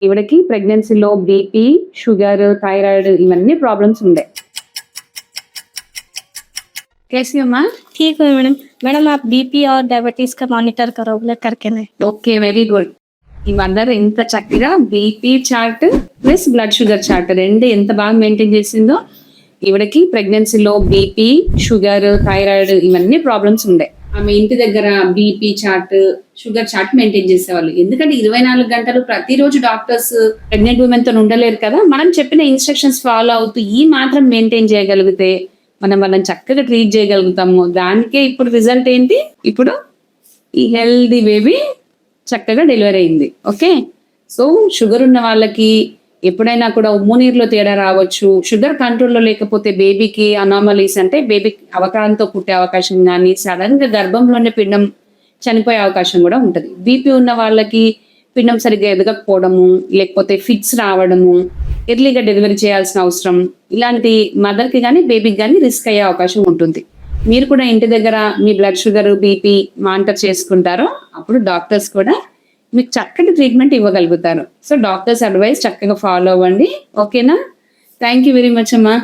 ఈవిడకి ప్రెగ్నెన్సీలో BP, sugar, thyroid ఇవన్నీ problems ఉండే. कैसी हो माँ? ठीक है मैडम। मैडम आप बीपी और डायबिटीज का मॉनिटर करो करके नहीं। Okay, very good. ఇవందరూ ఎంత చక్కగా BP chart plus blood sugar chart రెండు ఎంత బాగా మెయింటైన్ చేసిందో. ఈవిడకి ప్రెగ్నెన్సీలో బీపీ, షుగర్, థైరాయిడ్ ఇవన్నీ ప్రాబ్లమ్స్ ఉండే. ఆమె ఇంటి దగ్గర BP chart, sugar chart maintain చేసేవాళ్ళు. ఎందుకంటే 24 గంటలు ప్రతిరోజు డాక్టర్స్ ప్రెగ్నెంట్ ఉమెన్ తో ఉండలేరు కదా. మనం చెప్పిన ఇన్స్ట్రక్షన్స్ ఫాలో అవుతూ ఈ మాత్రం మెయింటైన్ చేయగలిగితే మనం వాళ్ళని చక్కగా ట్రీట్ చేయగలుగుతాము. దానికే ఇప్పుడు రిజల్ట్ ఏంటి, ఇప్పుడు ఈ హెల్దీ బేబీ చక్కగా డెలివరీ అయింది. ఓకే, సో షుగర్ ఉన్న వాళ్ళకి ఎప్పుడైనా కూడా ఉమ్ము నీరులో తేడా రావచ్చు. షుగర్ కంట్రోల్లో లేకపోతే బేబీకి అనామలీస్ అంటే బేబీకి అవకాశంతో పుట్టే అవకాశం కానీ, సడన్ గా గర్భంలోనే పిండం చనిపోయే అవకాశం కూడా ఉంటుంది. బీపీ ఉన్న వాళ్ళకి పిండం సరిగ్గా ఎదగకపోవడము, లేకపోతే ఫిట్స్ రావడము, ఎర్లీగా డెలివరీ చేయాల్సిన అవసరం, ఇలాంటి మదర్కి కానీ బేబీకి కానీ రిస్క్ అయ్యే అవకాశం ఉంటుంది. మీరు కూడా ఇంటి దగ్గర మీ బ్లడ్ షుగర్, బీపీ మానిటర్ చేసుకుంటారో అప్పుడు డాక్టర్స్ కూడా మీకు చక్కటి ట్రీట్మెంట్ ఇవ్వగలుగుతారు. సో డాక్టర్స్ అడ్వైస్ చక్కగా ఫాలో అవ్వండి. ఓకేనా? థ్యాంక్ యూ వెరీ మచ్ అమ్మా.